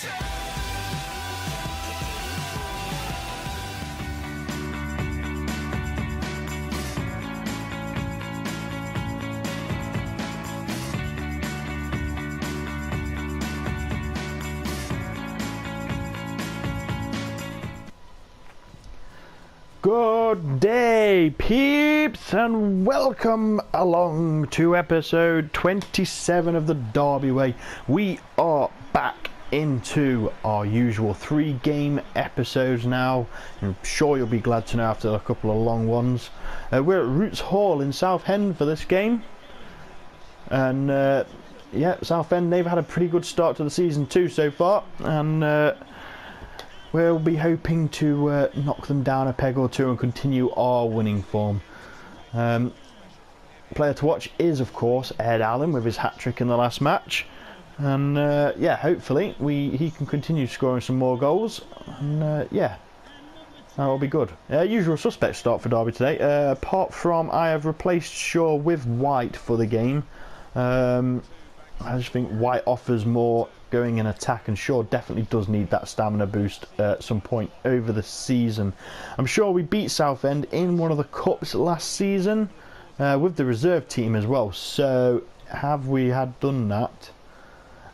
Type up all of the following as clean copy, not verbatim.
Good day, peeps, and welcome along to episode 27 of the Derby Way. We are back into our usual 3-game episodes now. I'm sure you'll be glad to know after a couple of long ones. We're at Roots Hall in Southend for this game. And yeah, Southend, they've had a pretty good start to the season too so far. And we'll be hoping to knock them down a peg or two and continue our winning form. Player to watch is, of course, Ed Allen with his hat-trick in the last match. And yeah, hopefully he can continue scoring some more goals. And yeah, that'll be good. Usual suspect start for Derby today. Apart from I have replaced Shaw with White for the game. I just think White offers more going in attack, and Shaw definitely does need that stamina boost at some point over the season. I'm sure we beat Southend in one of the cups last season with the reserve team as well. So have we had done that?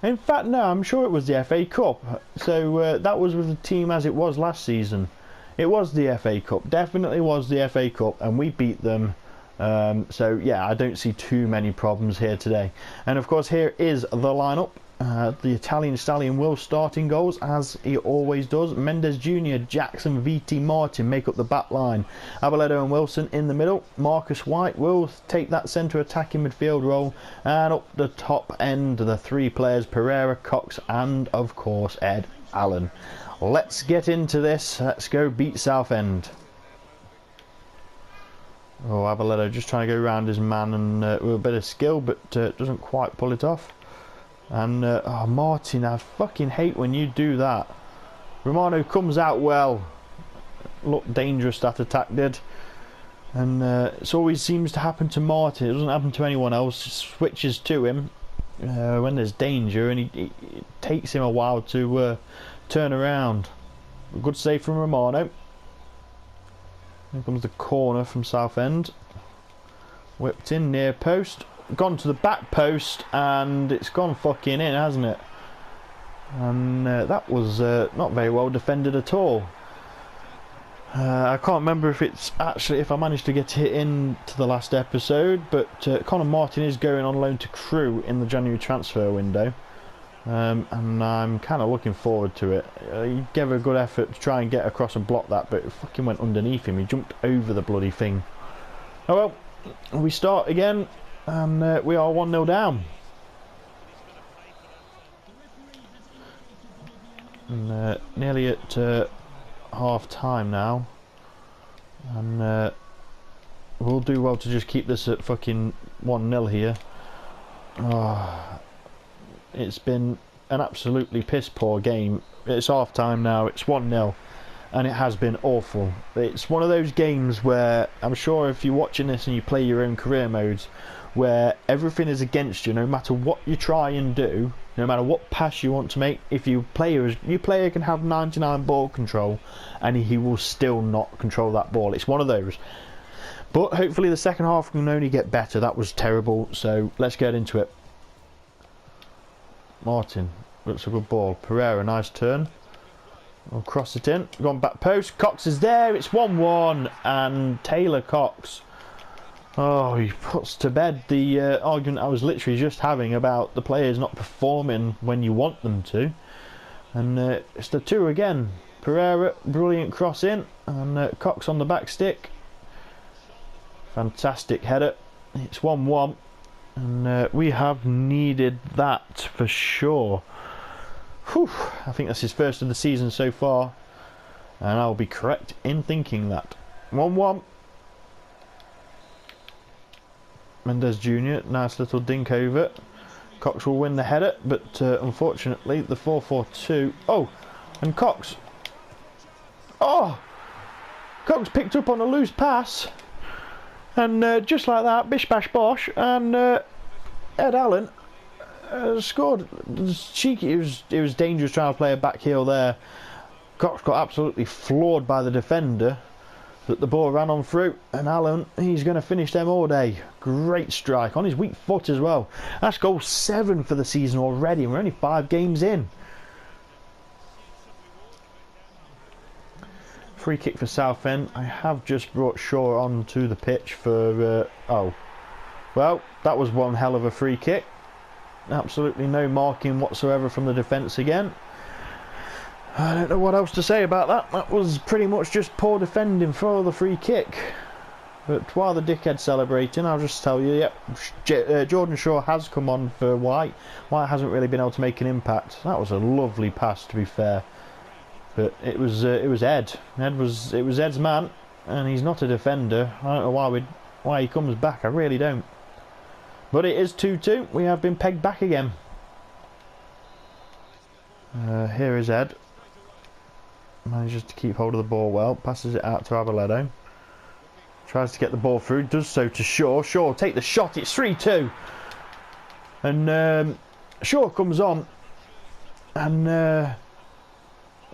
In fact, no, I'm sure it was the FA Cup. So that was with the team as it was last season. It was the FA Cup, definitely was the FA Cup, and we beat them. So yeah, I don't see too many problems here today. And of course, here is the lineup. The Italian Stallion will start in goals, as he always does. Mendes Jr., Jackson, VT, Martin make up the back line. Aboledo and Wilson in the middle. Marcus White will take that centre attacking midfield role. And up the top end, the three players, Pereira, Cox, and of course Ed Allen. Let's get into this. Let's go beat Southend. Oh, Aboledo just trying to go around his man and with a bit of skill, but doesn't quite pull it off. And oh, Martin, I fucking hate when you do that. Romano comes out well. Looked dangerous, that attack did. And it always seems to happen to Martin. It doesn't happen to anyone else. It switches to him when there's danger, and it takes him a while to turn around. A good save from Romano. Here comes the corner from Southend. Whipped in near post. Gone to the back post, and it's gone fucking in, hasn't it? And that was not very well defended at all. I can't remember if it's actually if I managed to get it in to the last episode, but Conor Martin is going on loan to Crewe in the January transfer window, and I'm kind of looking forward to it. He gave a good effort to try and get across and block that, but it fucking went underneath him. He jumped over the bloody thing. Oh well, we start again. And we are 1-0 down. And nearly at half time now. And we'll do well to just keep this at fucking 1-0 here. Oh, it's been an absolutely piss poor game. It's half time now, it's 1-0. And it has been awful. It's one of those games where I'm sure if you're watching this and you play your own career modes, where everything is against you, no matter what you try and do, no matter what pass you want to make. If your player can have 99 ball control, and he will still not control that ball. It's one of those. But hopefully the second half can only get better. That was terrible. So let's get into it. Martin, looks a good ball. Pereira, nice turn. We'll cross it in. Gone back post. Cox is there. It's 1-1, and Taylor Cox. Oh, he puts to bed the argument I was literally just having about the players not performing when you want them to. And it's the two again. Pereira, brilliant cross in, and Cox on the back stick. Fantastic header. It's 1-1, and we have needed that for sure. Whew, I think that's his first of the season so far, and I'll be correct in thinking that. 1-1. Mendes Jr., nice little dink over. Cox will win the header, but unfortunately the 4-4-2. Oh, and Cox. Oh, Cox picked up on a loose pass, and just like that, bish bash bosh, and Ed Allen scored. It was cheeky. It was dangerous trying to play a back heel there. Cox got absolutely floored by the defender. But the ball ran on through, and Allen, he's going to finish them all day. Great strike on his weak foot as well. That's goal 7 for the season already, and we're only 5 games in. Free kick for Southend. I have just brought Shaw onto the pitch for... oh, well, that was one hell of a free kick. Absolutely no marking whatsoever from the defence again. I don't know what else to say about that. That was pretty much just poor defending for the free kick. But while the dickhead's celebrating, I'll just tell you, yep, Jordan Shaw has come on for White. White hasn't really been able to make an impact. That was a lovely pass, to be fair. But it was Ed. It was Ed's man, and he's not a defender. I don't know why he comes back. I really don't. But it is 2-2. We have been pegged back again. Here is Ed. Manages to keep hold of the ball well. Passes it out to Aboledo. Tries to get the ball through. Does so to Shaw. Shaw take the shot. It's 3-2. And Shaw comes on. And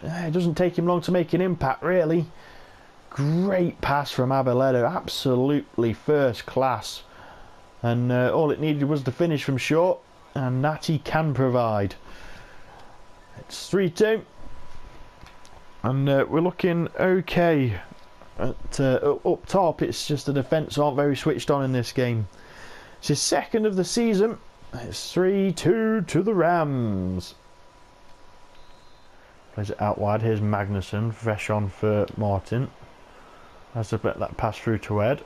it doesn't take him long to make an impact, really. Great pass from Aboledo. Absolutely first class. And all it needed was the finish from Shaw. And that he can provide. It's 3-2. And we're looking okay up top. It's just the defence aren't very switched on in this game. It's his second of the season. It's 3-2 to the Rams. Plays it out wide. Here's Magnussen, fresh on for Martin. Has to let that pass through to Ed.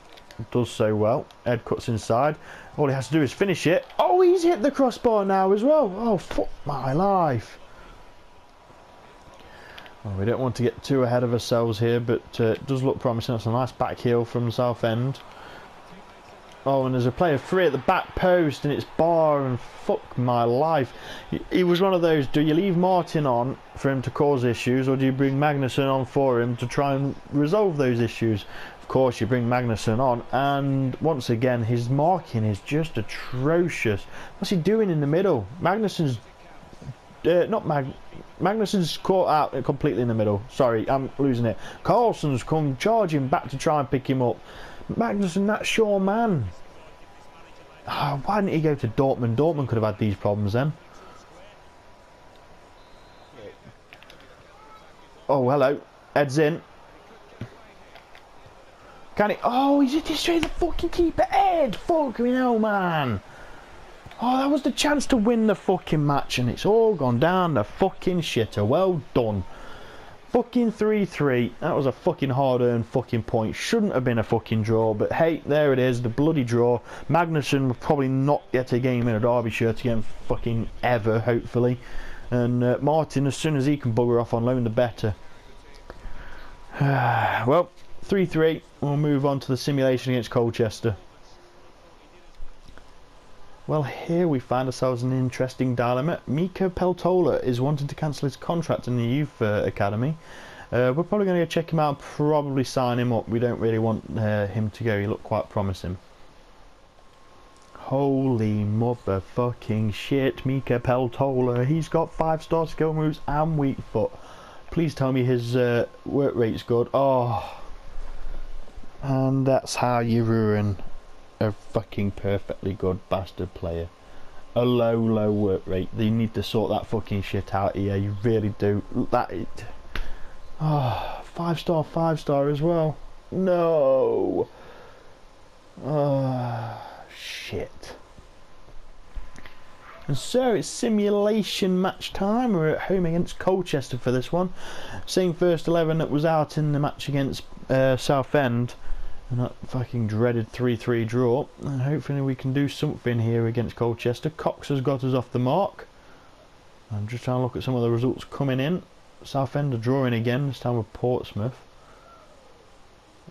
Does so well. Ed cuts inside. All he has to do is finish it. Oh, he's hit the crossbar now as well. Oh, fuck my life. Well, we don't want to get too ahead of ourselves here, but it does look promising. That's a nice back heel from Southend. Oh, and there's a player free at the back post, and it's Barr, and fuck my life. He was one of those, do you leave Martin on for him to cause issues, or do you bring Magnussen on for him to try and resolve those issues? Of course, you bring Magnussen on, and once again, his marking is just atrocious. What's he doing in the middle? Magnussen's Magnussen's caught out completely in the middle. Sorry, I'm losing it. Carlson's come charging back to try and pick him up. Magnussen, that's your man. Oh, why didn't he go to Dortmund? Dortmund could have had these problems then. Oh, hello. Ed's in. Can he? Oh, he's hit it straight to the fucking keeper. Ed! Fuck me no, man. Oh, that was the chance to win the fucking match, and it's all gone down the fucking shitter. Well done. Fucking 3-3. That was a fucking hard-earned fucking point. Shouldn't have been a fucking draw, but hey, there it is, the bloody draw. Magnussen will probably not get a game in a Derby shirt again fucking ever, hopefully. And Martin, as soon as he can bugger off on loan, the better. Well, 3-3. We'll move on to the simulation against Colchester. Well, here we find ourselves in an interesting dilemma. Mika Peltola is wanting to cancel his contract in the youth academy. We're probably going to go check him out and probably sign him up. We don't really want him to go. He looked quite promising. Holy motherfucking shit, Mika Peltola. He's got 5-star skill moves and weak foot. Please tell me his work rate's good. Oh. And that's how you ruin a fucking perfectly good bastard player. A low work rate. They need to sort that fucking shit out here. You really do. That it. Oh, 5-star as well. No. Oh, shit. And so it's simulation match time. We're at home against Colchester for this one. Same first 11 that was out in the match against Southend. And that fucking dreaded 3-3 draw. And hopefully we can do something here against Colchester. Cox has got us off the mark. I'm just trying to look at some of the results coming in. Southend are drawing again, this time with Portsmouth.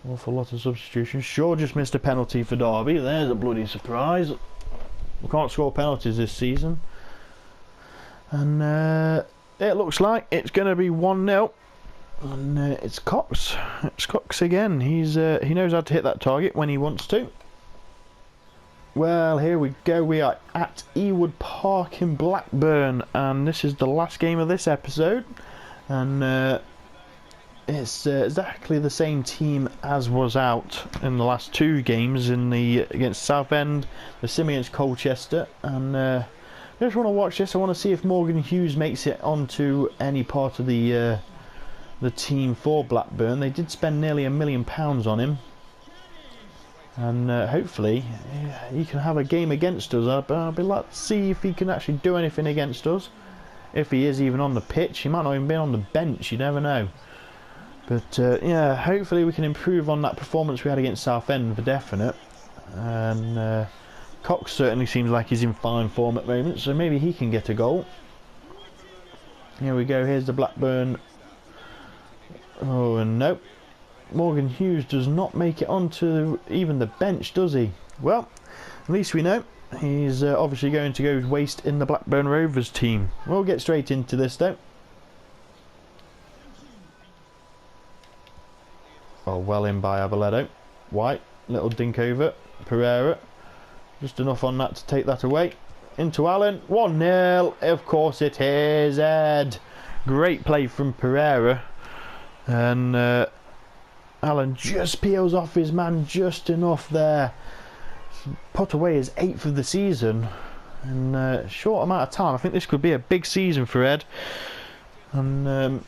Awful lot of substitutions. Shaw just missed a penalty for Derby. There's a bloody surprise. We can't score penalties this season. And it looks like it's going to be 1-0. And it's Cox. It's Cox again. He knows how to hit that target when he wants to. Well, here we go. We are at Ewood Park in Blackburn, and this is the last game of this episode. And it's exactly the same team as was out in the last two games against Southend, the sim against Colchester. And I just want to watch this. I want to see if Morgan Hughes makes it onto any part of the team for Blackburn. They did spend nearly £1 million on him. And hopefully he can have a game against us. I'll be like to see if he can actually do anything against us. If he is even on the pitch, he might not even be on the bench. You never know. But yeah, hopefully we can improve on that performance we had against Southend for definite. And Cox certainly seems like he's in fine form at the moment, so maybe he can get a goal. Here we go. Here's the Blackburn. Oh, and nope. Morgan Hughes does not make it onto even the bench, does he? Well, at least we know he's obviously going to go waste in the Blackburn Rovers team. We'll get straight into this though. Oh, well in by Aboledo. White, little dink over. Pereira, just enough on that to take that away. Into Allen, 1-0. Of course it is, Ed. Great play from Pereira. And Allen just peels off his man just enough there. Put away his 8th of the season in a short amount of time. I think this could be a big season for Ed. And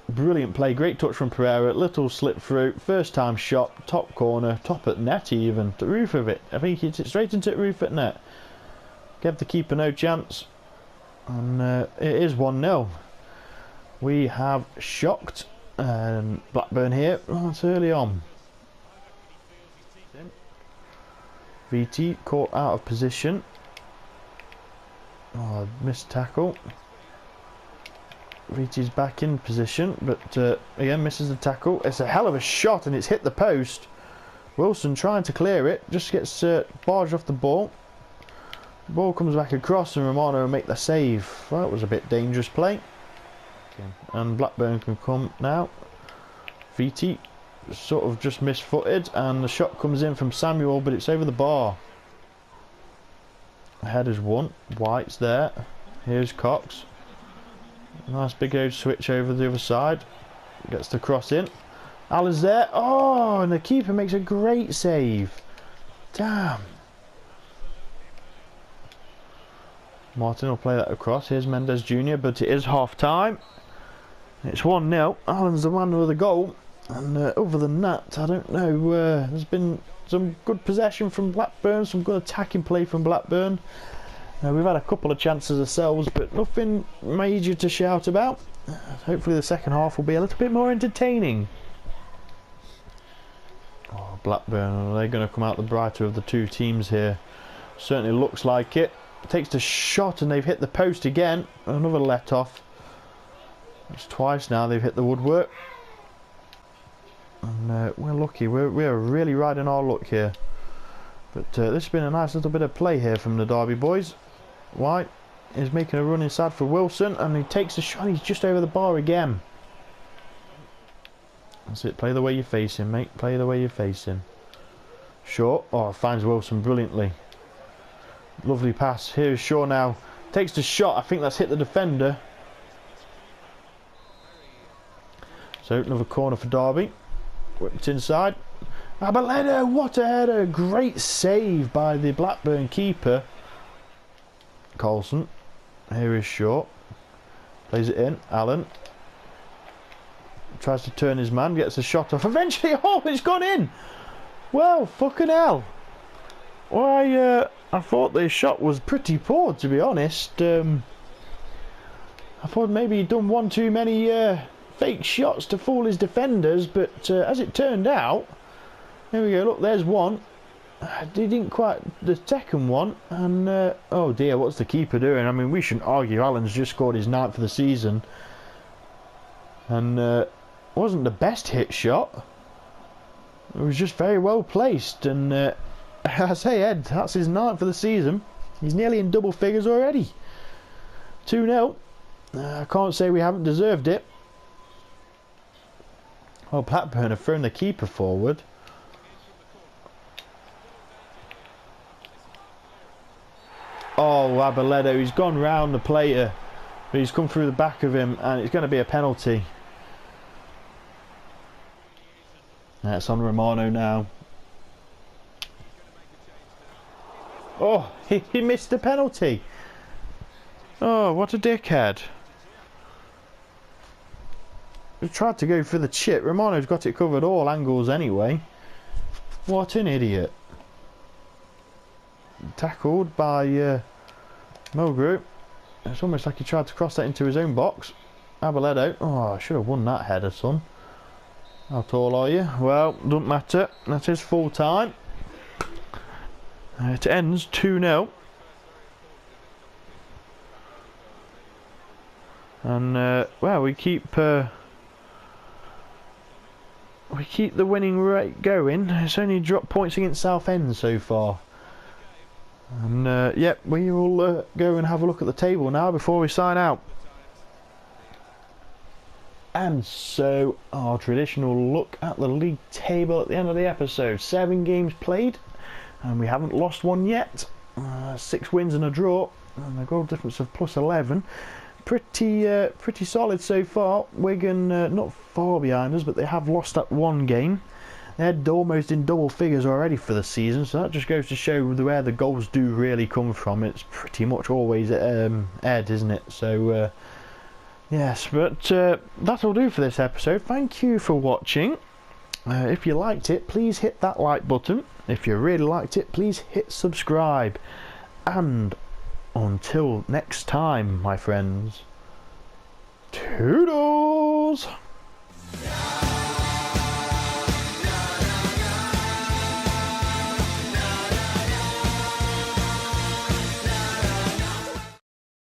brilliant play, great touch from Pereira, little slip through, first time shot, top corner, top at net even, the roof of it. I think he hit it straight into the roof at net. Gave the keeper no chance. And it is 1-0. We have shocked Blackburn here. Oh, it's early on. VT caught out of position. Oh, missed tackle. VT's back in position, but again misses the tackle. It's a hell of a shot and it's hit the post. Wilson trying to clear it, just gets barged off the ball. The ball comes back across and Romano will make the save. Well, that was a bit dangerous play. And Blackburn can come now. VT sort of just misfooted and the shot comes in from Samuel, but it's over the bar. Header's won. White's there. Here's Cox. Nice big old switch over the other side. Gets the cross in. Allen's there. Oh, and the keeper makes a great save. Damn. Martin will play that across. Here's Mendes Jr., but it is half time. It's 1-0. Allen's the man with the goal. And other than that, I don't know. There's been some good possession from Blackburn, some good attacking play from Blackburn. We've had a couple of chances ourselves, but nothing major to shout about. Hopefully the second half will be a little bit more entertaining. Oh, Blackburn, are they going to come out the brighter of the two teams here? Certainly looks like it. Takes the shot and they've hit the post again. Another let off. It's twice now they've hit the woodwork. And we're lucky. We're really riding our luck here. But this has been a nice little bit of play here from the Derby boys. White is making a run inside for Wilson and he takes a shot. He's just over the bar again. That's it. Play the way you're facing, mate. Play the way you're facing. Shaw. Oh, finds Wilson brilliantly. Lovely pass. Here's Shaw now. Takes the shot. I think that's hit the defender. So another corner for Derby. Whipped inside. Aboledo, what a header. Great save by the Blackburn keeper. Coulson. Here is Shaw. Plays it in. Allen. Tries to turn his man. Gets a shot off. Eventually, oh, it's gone in. Well, fucking hell. Why, I thought the shot was pretty poor, to be honest. I thought maybe he'd done one too many fake shots to fool his defenders, but as it turned out, there we go, look, there's one. He didn't quite, the second one, and oh dear, what's the keeper doing? I mean, we shouldn't argue, Allen's just scored his 9th for the season, and wasn't the best hit shot. It was just very well placed, and I say, Ed, that's his 9th for the season. He's nearly in double figures already. 2-0. I can't say we haven't deserved it. Oh, Blackburn have thrown the keeper forward. Oh, Abeledo, he's gone round the player, but he's come through the back of him, and it's going to be a penalty. That's on Romano now. Oh, he missed the penalty. Oh, what a dickhead. He tried to go for the chip. Romano's got it covered all angles anyway. What an idiot. Tackled by Mulgrew. It's almost like he tried to cross that into his own box. Abeledo. Oh, I should have won that header, son. How tall are you? Well, doesn't matter. That is full time. It ends 2-0. And well, we keep the winning rate going. It's only dropped points against Southend so far. And yep, we will go and have a look at the table now before we sign out. And so our traditional look at the league table at the end of the episode. 7 games played, and we haven't lost one yet. 6 wins and a draw, and a goal difference of plus 11. Pretty solid so far. Wigan not far behind us, but they have lost that 1 game. They're almost in double figures already for the season, so that just goes to show where the goals do really come from. It's pretty much always Ed, isn't it? So yes, but that'll do for this episode. Thank you for watching. If you liked it, please hit that like button. If you really liked it, please hit subscribe. And until next time, my friends, toodles!